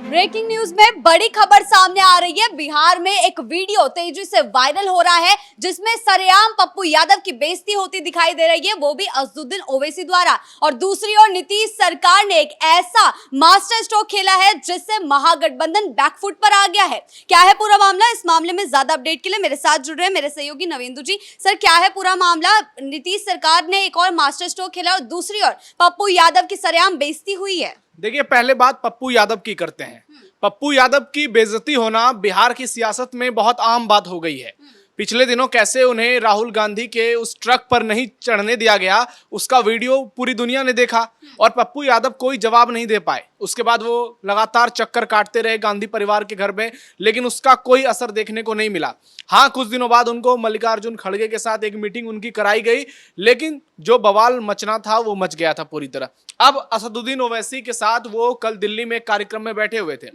Breaking news में बड़ी खबर सामने आ रही है। बिहार में एक वीडियो तेजी से वायरल हो रहा है जिसमें सरेआम पप्पू यादव की बेइज्जती होती दिखाई दे रही है, वो भी असदुद्दीन ओवैसी द्वारा। और दूसरी ओर नीतीश सरकार ने एक ऐसा मास्टर स्ट्रोक खेला है जिससे महागठबंधन बैकफुट पर आ गया है। क्या है पूरा मामला? इस मामले में ज्यादा अपडेट के लिए मेरे साथ जुड़ रहे हैं मेरे सहयोगी नवेंदु जी। सर, क्या है पूरा मामला? नीतीश सरकार ने एक और मास्टर स्ट्रोक खेला और दूसरी ओर पप्पू यादव की सरेआम बेइज्जती हुई है। देखिए, पहले बात पप्पू यादव की करते हैं। पप्पू यादव की बेइज्जती होना बिहार की सियासत में बहुत आम बात हो गई है। पिछले दिनों कैसे उन्हें राहुल गांधी के उस ट्रक पर नहीं चढ़ने दिया गया, उसका वीडियो पूरी दुनिया ने देखा और पप्पू यादव कोई जवाब नहीं दे पाए। उसके बाद वो लगातार चक्कर काटते रहे गांधी परिवार के घर में, लेकिन उसका कोई असर देखने को नहीं मिला। हाँ, कुछ दिनों बाद उनको मल्लिकार्जुन खड़गे के साथ एक मीटिंग उनकी कराई गई, लेकिन जो बवाल मचना था वो मच गया था पूरी तरह। अब असदुद्दीन ओवैसी के साथ वो कल दिल्ली में एक कार्यक्रम में बैठे हुए थे।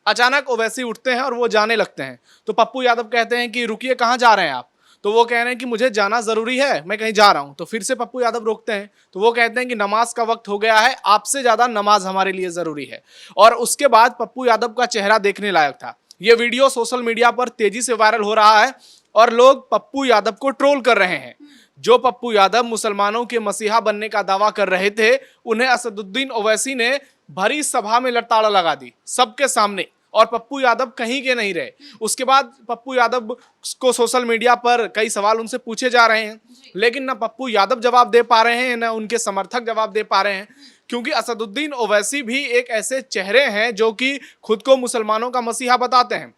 अचानक ओवैसी उठते हैं और वो जाने लगते हैं। तो पप्पू यादव कहते हैं कि रुकिए, कहाँ जा रहे हैं आप? तो वो कह रहे हैं कि मुझे जाना जरूरी है, मैं कहीं जा रहा हूं। तो फिर से पप्पू यादव रोकते हैं। तो वो कहते हैं कि नमाज का वक्त हो गया है, आपसे ज्यादा नमाज हमारे लिए जरूरी है। और उसके बाद पप्पू यादव का चेहरा देखने लायक था। ये वीडियो सोशल मीडिया पर तेजी से वायरल हो रहा है और लोग पप्पू यादव को ट्रोल कर रहे हैं। जो पप्पू यादव मुसलमानों के मसीहा बनने का दावा कर रहे थे, उन्हें असदुद्दीन ओवैसी ने भरी सभा में लताड़ा लगा दी सबके सामने, और पप्पू यादव कहीं के नहीं रहे। उसके बाद पप्पू यादव को सोशल मीडिया पर कई सवाल उनसे पूछे जा रहे हैं, लेकिन ना पप्पू यादव जवाब दे पा रहे हैं, ना उनके समर्थक जवाब दे पा रहे हैं, क्योंकि असदुद्दीन ओवैसी भी एक ऐसे चेहरे हैं जो कि खुद को मुसलमानों का मसीहा बताते हैं।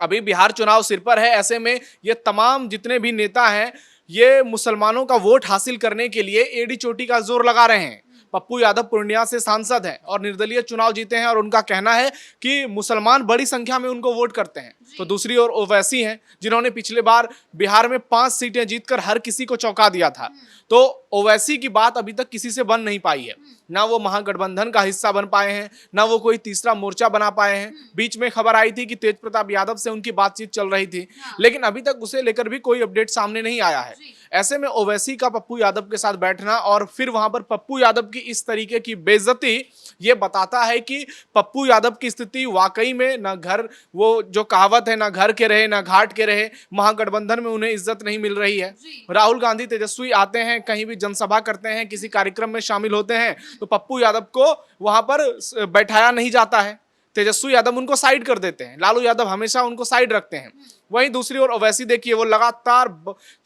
अभी बिहार चुनाव सिर पर है, ऐसे में ये तमाम जितने भी नेता हैं, ये मुसलमानों का वोट हासिल करने के लिए एड़ी चोटी का जोर लगा रहे हैं। पप्पू यादव पूर्णिया से सांसद हैं और निर्दलीय चुनाव जीते हैं, और उनका कहना है कि मुसलमान बड़ी संख्या में उनको वोट करते हैं। तो दूसरी ओर ओवैसी हैं जिन्होंने पिछले बार बिहार में 5 सीटें जीतकर हर किसी को चौंका दिया था। तो ओवैसी की बात अभी तक किसी से बन नहीं पाई है। ना वो महागठबंधन का हिस्सा बन पाए हैं, ना वो कोई तीसरा मोर्चा बना पाए हैं। बीच में खबर आई थी कि तेज प्रताप यादव से उनकी बातचीत चल रही थी, लेकिन अभी तक उसे लेकर भी कोई अपडेट सामने नहीं आया है। ऐसे में ओवैसी का पप्पू यादव के साथ बैठना और फिर वहां पर पप्पू यादव की इस तरीके की बेइज्जती, ये बताता है कि पप्पू यादव की स्थिति वाकई में ना घर, वो जो कहावत है, ना घर के रहे ना घाट के रहे, महागठबंधन में उन्हें इज्जत नहीं मिल रही है। राहुल गांधी तेजस्वी आते हैं, कहीं भी जनसभा करते हैं, किसी कार्यक्रम में शामिल होते हैं, तो पप्पू यादव को वहां पर बैठाया नहीं जाता है। तेजस्वी यादव उनको साइड कर देते हैं, लालू यादव हमेशा उनको साइड रखते हैं। वहीं दूसरी ओर ओवैसी देखिए, वो लगातार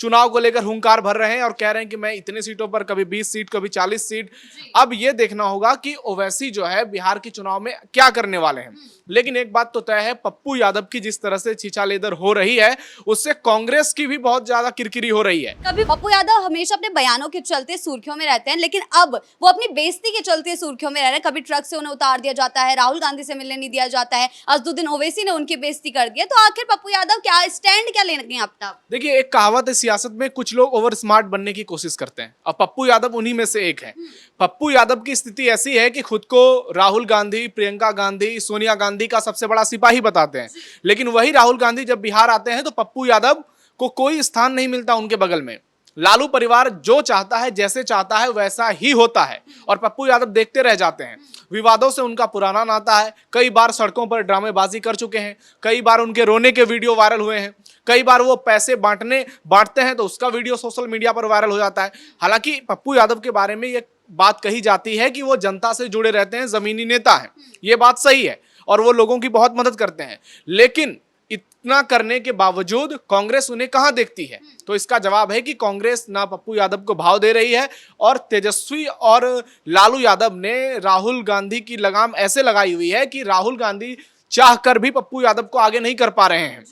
चुनाव को लेकर हुंकार भर रहे हैं और कह रहे हैं कि मैं इतने सीटों पर, कभी 20 सीट, कभी 40 सीट। अब ये देखना होगा कि ओवैसी जो है बिहार के चुनाव में क्या करने वाले हैं। लेकिन एक बात तो तय है, पप्पू यादव की जिस तरह से छीछालेदर हो रही है, उससे कांग्रेस की भी बहुत ज्यादा किरकिरी हो रही है। कभी पप्पू यादव हमेशा अपने बयानों के चलते सुर्खियों में रहते हैं, लेकिन अब वो अपनी बेइज्जती के चलते सुर्खियों में रह रहे हैं। कभी ट्रक से उन्हें उतार दिया जाता है, राहुल गांधी से मिलने नहीं दिया जाता है, असदुद्दीन ओवैसी ने उनकी बेइज्जती कर दी है। तो आखिर पप्पू यादव क्या स्टैंड क्या लेंगे अपना? देखिए, एक कहावत है सियासत में, कुछ लोग ओवर स्मार्ट बनने की कोशिश करते हैं और पप्पू यादव उन्हीं में से एक है। पप्पू यादव की स्थिति ऐसी है कि खुद को राहुल गांधी, प्रियंका गांधी, सोनिया गांधी का सबसे बड़ा सिपाही बताते हैं, लेकिन वही राहुल गांधी जब बिहार आते हैं तो पप्पू यादव को कोई स्थान नहीं मिलता उनके बगल में। लालू परिवार जो चाहता है, जैसे चाहता है, वैसा ही होता है और पप्पू यादव देखते रह जाते हैं। विवादों से उनका पुराना नाता है, कई बार सड़कों पर ड्रामेबाजी कर चुके हैं, कई बार उनके रोने के वीडियो वायरल हुए हैं, कई बार वो पैसे बांटते हैं तो उसका वीडियो सोशल मीडिया पर वायरल हो जाता है। हालांकि पप्पू यादव के बारे में ये बात कही जाती है कि वो जनता से जुड़े रहते हैं, जमीनी नेता हैं। ये बात सही है और वो लोगों की बहुत मदद करते हैं, लेकिन इतना करने के बावजूद कांग्रेस उन्हें कहां देखती है? तो इसका जवाब है कि कांग्रेस ना पप्पू यादव को भाव दे रही है और तेजस्वी और लालू यादव ने राहुल गांधी की लगाम ऐसे लगाई हुई है कि राहुल गांधी चाहकर भी पप्पू यादव को आगे नहीं कर पा रहे हैं।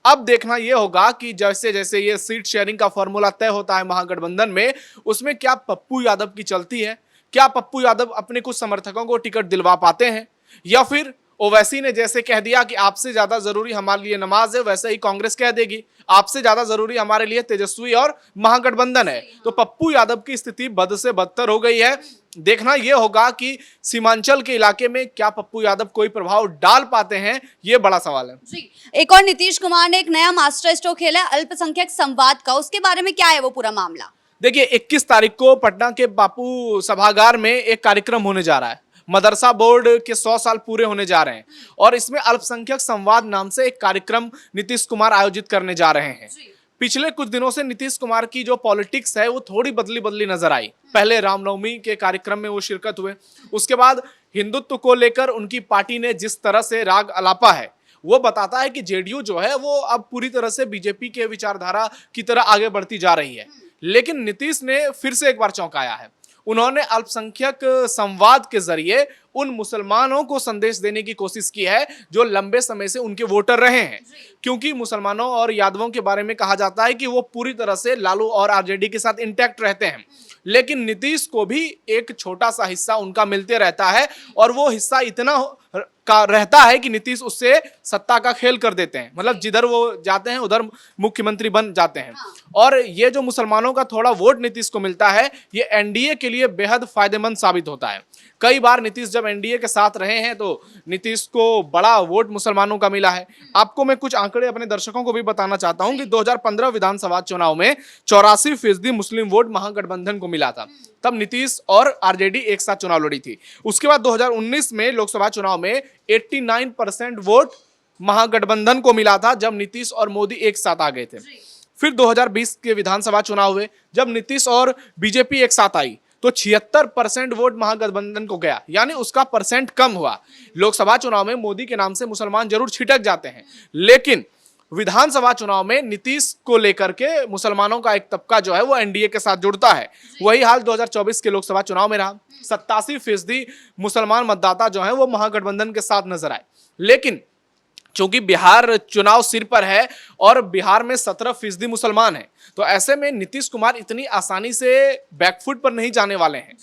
अब देखना यह होगा कि जैसे जैसे ये सीट शेयरिंग का फॉर्मूला तय होता है महागठबंधन में, उसमें क्या पप्पू यादव की चलती है? क्या पप्पू यादव अपने कुछ समर्थकों को टिकट दिलवा पाते हैं, या फिर ओवैसी ने जैसे कह दिया कि आपसे ज्यादा जरूरी हमारे लिए नमाज है, वैसे ही कांग्रेस कह देगी आपसे ज्यादा जरूरी हमारे लिए तेजस्वी और महागठबंधन है। तो पप्पू यादव की स्थिति बद से बदतर हो गई है। देखना यह होगा कि सीमांचल के इलाके में क्या पप्पू यादव कोई प्रभाव डाल पाते हैं, ये बड़ा सवाल है जी। एक और नीतीश कुमार ने एक नया मास्टर स्ट्रोक खेला है अल्पसंख्यक संवाद का, उसके बारे में क्या है वो पूरा मामला? देखिए, 21 तारीख को पटना के बापू सभागार में एक कार्यक्रम होने जा रहा है। मदरसा बोर्ड के 100 साल पूरे होने जा रहे हैं और इसमें अल्पसंख्यक संवाद नाम से एक कार्यक्रम नीतीश कुमार आयोजित करने जा रहे हैं। पिछले कुछ दिनों से नीतीश कुमार की जो पॉलिटिक्स है वो थोड़ी बदली बदली नजर आई। पहले रामनवमी के कार्यक्रम में वो शिरकत हुए, उसके बाद हिंदुत्व को लेकर उनकी पार्टी ने जिस तरह से राग अलापा है वो बताता है कि जेडीयू जो है वो अब पूरी तरह से बीजेपी के विचारधारा की तरह आगे बढ़ती जा रही है। लेकिन नीतीश ने फिर से एक बार चौंकाया है। उन्होंने अल्पसंख्यक संवाद के जरिए उन मुसलमानों को संदेश देने की कोशिश की है जो लंबे समय से उनके वोटर रहे हैं, क्योंकि मुसलमानों और यादवों के बारे में कहा जाता है कि वो पूरी तरह से लालू और आरजेडी के साथ इंटैक्ट रहते हैं। लेकिन नीतीश को भी एक छोटा सा हिस्सा उनका मिलते रहता है और वो हिस्सा इतना का रहता है कि नीतीश उससे सत्ता का खेल कर देते हैं, मतलब जिधर वो जाते हैं उधर मुख्यमंत्री बन जाते हैं। और ये जो मुसलमानों का थोड़ा वोट नीतीश को मिलता है ये एनडीए के लिए बेहद फायदेमंद साबित होता है। कई बार नीतीश जब एनडीए के साथ रहे हैं तो नीतीश को बड़ा वोट मुसलमानों का मिला है। आपको मैं कुछ आंकड़े अपने दर्शकों को भी बताना चाहता हूं कि 2015 विधानसभा चुनाव में 84% मुस्लिम वोट महागठबंधन को मिला था। तब नीतीश और आरजेडी एक साथ चुनाव लड़ी थी। उसके बाद 2019 में लोकसभा चुनाव में 89% वोट महागठबंधन को मिला था जब नीतीश और मोदी एक साथ आ गए थे। फिर 2020 के विधानसभा चुनाव हुए जब नीतीश और बीजेपी एक साथ आई तो 76% वोट महागठबंधन को गया, यानी उसका परसेंट कम हुआ। लोकसभा चुनाव में मोदी के नाम से मुसलमान जरूर छिटक जाते हैं, लेकिन विधानसभा चुनाव में नीतीश को लेकर के मुसलमानों का एक तबका जो है वो एनडीए के साथ जुड़ता है। वही हाल 2024 के लोकसभा चुनाव में रहा। 87% मुसलमान मतदाता जो है वो महागठबंधन के साथ नजर आए। लेकिन चूंकि बिहार चुनाव सिर पर है और बिहार में 17% मुसलमान हैं, तो ऐसे में नीतीश कुमार इतनी आसानी से बैकफुट पर नहीं जाने वाले हैं।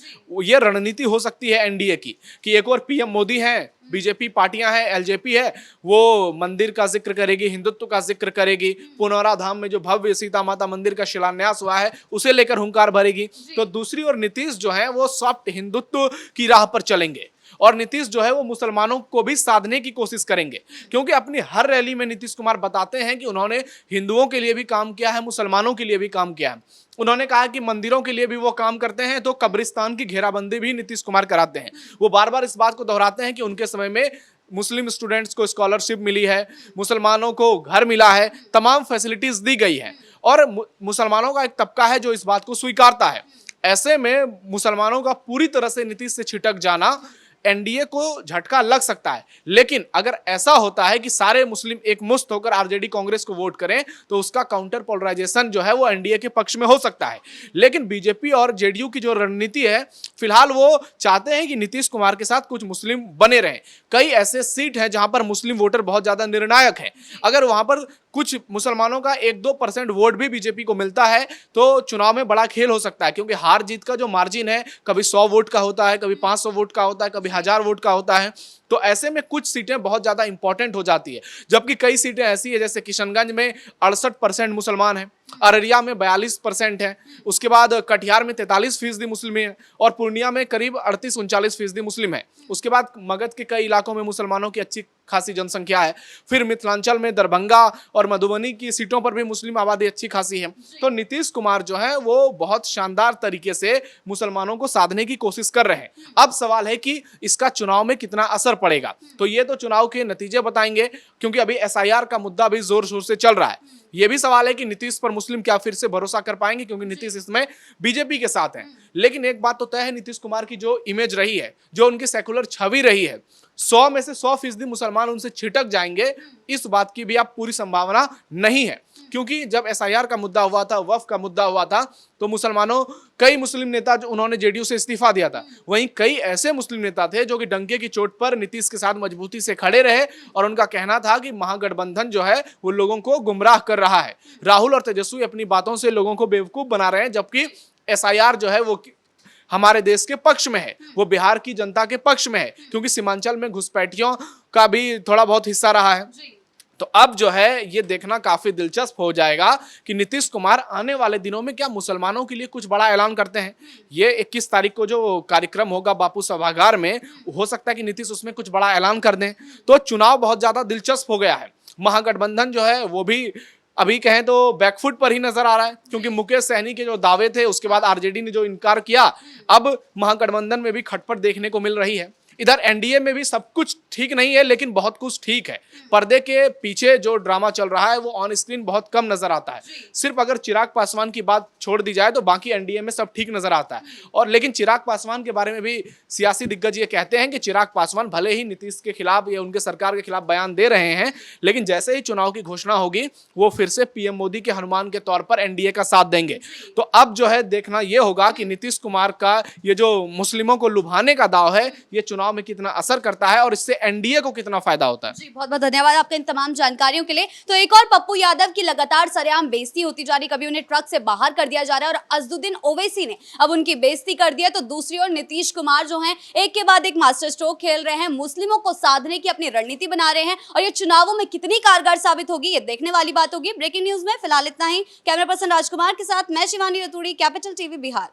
ये रणनीति हो सकती है एनडीए की कि एक और पीएम मोदी हैं, बीजेपी पार्टियां हैं, एलजेपी है, वो मंदिर का जिक्र करेगी, हिंदुत्व का जिक्र करेगी, पुनौरा धाम में जो भव्य सीता माता मंदिर का शिलान्यास हुआ है उसे लेकर हुंकार भरेगी। तो दूसरी ओर नीतीश जो है वो सॉफ्ट हिंदुत्व की राह पर चलेंगे और नीतीश जो है वो मुसलमानों को भी साधने की कोशिश करेंगे, क्योंकि अपनी हर रैली में नीतीश कुमार बताते हैं कि उन्होंने हिंदुओं के लिए भी काम किया है, मुसलमानों के लिए भी काम किया है। उन्होंने कहा कि मंदिरों के लिए भी वो काम करते हैं, तो कब्रिस्तान की घेराबंदी भी नीतीश कुमार कराते हैं। वो बार बार इस बात को दोहराते हैं कि उनके समय में मुस्लिम स्टूडेंट्स को स्कॉलरशिप मिली है, मुसलमानों को घर मिला है, तमाम फैसिलिटीज दी गई है और मुसलमानों का एक तबका है जो इस बात को स्वीकारता है। ऐसे में मुसलमानों का पूरी तरह से नीतीश से छिटक जाना एनडीए को झटका लग सकता है। लेकिन अगर ऐसा होता है कि सारे मुस्लिम एक मुश्त होकर आरजेडी कांग्रेस को वोट करें तो उसका काउंटर पोलराइजेशन जो है वो एनडीए के पक्ष में हो सकता है। लेकिन बीजेपी और जेडीयू की जो रणनीति है, फिलहाल वो चाहते हैं कि नीतीश कुमार के साथ कुछ मुस्लिम बने रहें। कई ऐसे सीट हैं जहां पर मुस्लिम वोटर बहुत ज्यादा निर्णायक हैं। अगर वहां पर कुछ मुसलमानों का 1-2% वोट भी बीजेपी को मिलता है तो चुनाव में बड़ा खेल हो सकता है, क्योंकि हार जीत का जो मार्जिन है कभी 100 वोट का होता है, कभी 500 वोट का होता है, कभी 1000 वोट का होता है। तो ऐसे में कुछ सीटें बहुत ज्यादा इंपॉर्टेंट हो जाती है, जबकि कई सीटें ऐसी है जैसे किशनगंज में 68% मुसलमान हैं, अररिया में 42% है, उसके बाद कटिहार में 43% मुस्लिम है और पूर्णिया में करीब 38-39% मुस्लिम है। उसके बाद मगध के कई इलाकों में मुसलमानों की अच्छी खासी जनसंख्या है। फिर मिथिलांचल में दरभंगा और मधुबनी की सीटों पर भी मुस्लिम आबादी अच्छी खासी है। तो नीतीश कुमार जो है वो बहुत शानदार तरीके से मुसलमानों को साधने की कोशिश कर रहे हैं। अब सवाल है कि इसका चुनाव में कितना असर पड़ेगा, तो ये तो चुनाव के नतीजे बताएंगे, क्योंकि अभी एसआईआर का मुद्दा भी जोर शोर से चल रहा है। ये भी सवाल है कि नीतीश पर मुस्लिम क्या फिर से भरोसा कर पाएंगे, क्योंकि नीतीश इसमें बीजेपी के साथ हैं। लेकिन एक बात तो तय है, नीतीश कुमार की जो इमेज रही है, जो उनकी सेकुलर छवि रही है, 100 में से 100% मुसलमान उनसे छिटक जाएंगे, इस बात की भी अब पूरी संभावना नहीं है। क्योंकि जब एसआईआर का मुद्दा हुआ था, वक्फ का मुद्दा हुआ था, तो मुसलमानों कई मुस्लिम नेता जो उन्होंने जेडीयू से इस्तीफा दिया था, वहीं कई ऐसे मुस्लिम नेता थे जो कि डंके की चोट पर नीतीश के साथ मजबूती से खड़े रहे और उनका कहना था कि महागठबंधन जो है वो लोगों को गुमराह कर रहा है। राहुल और तेजस्वी अपनी बातों से लोगों को बेवकूफ बना रहे हैं, जबकि एसआईआर जो है वो हमारे देश के पक्ष में है, वो बिहार की जनता के पक्ष में है, क्योंकि सीमांचल में घुसपैठियों का भी थोड़ा बहुत हिस्सा रहा है। तो अब जो है ये देखना काफी दिलचस्प हो जाएगा कि नीतीश कुमार आने वाले दिनों में क्या मुसलमानों के लिए कुछ बड़ा ऐलान करते हैं। ये 21 तारीख को जो कार्यक्रम होगा बापू सभागार में, हो सकता है कि नीतीश उसमें कुछ बड़ा ऐलान कर दें। तो चुनाव बहुत ज्यादा दिलचस्प हो गया है। महागठबंधन जो है वो भी अभी कहें तो बैकफुट पर ही नजर आ रहा है, क्योंकि मुकेश सहनी के जो दावे थे उसके बाद आरजेडी ने जो इनकार किया, अब महागठबंधन में भी खटपट देखने को मिल रही है। इधर एनडीए में भी सब कुछ ठीक नहीं है, लेकिन बहुत कुछ ठीक है। पर्दे के पीछे जो ड्रामा चल रहा है वो ऑन स्क्रीन बहुत कम नजर आता है। सिर्फ अगर चिराग पासवान की बात छोड़ दी जाए तो बाकी एनडीए में सब ठीक नजर आता है। और लेकिन चिराग पासवान के बारे में भी सियासी दिग्गज ये कहते हैं कि चिराग पासवान भले ही नीतीश के खिलाफ या उनके सरकार के खिलाफ बयान दे रहे हैं, लेकिन जैसे ही चुनाव की घोषणा होगी वो फिर से पीएम मोदी के हनुमान के तौर पर एनडीए का साथ देंगे। तो अब जो है देखना यह होगा कि नीतीश कुमार का ये जो मुस्लिमों को लुभाने का दाव है ये चुनाव में कितना असर करता है और इससे एनडीए को कितना फायदा होता है। जी बहुत बहुत धन्यवाद आपका इन तमाम जानकारियों के लिए। तो एक और पप्पू यादव की लगातार सरेआम बेइज्जती होती जा रही, कभी उन्हें ट्रक से बाहर कर दिया जा रहा है और अज़दुद्दीन ओवैसी ने अब उनकी बेइज्जती कर दी है। तो दूसरी ओर नीतीश कुमार जो हैं एक के बाद एक मास्टर स्ट्रोक खेल रहे हैं, मुस्लिमों को साधने की अपनी रणनीति बना रहे हैं और ये चुनावों में कितनी कारगर साबित होगी ये देखने वाली बात होगी। ब्रेकिंग न्यूज में फिलहाल इतना ही। कैमरा पर्सन राजकुमार के साथ मैं शिवानी रतूड़ी, कैपिटल टीवी बिहार।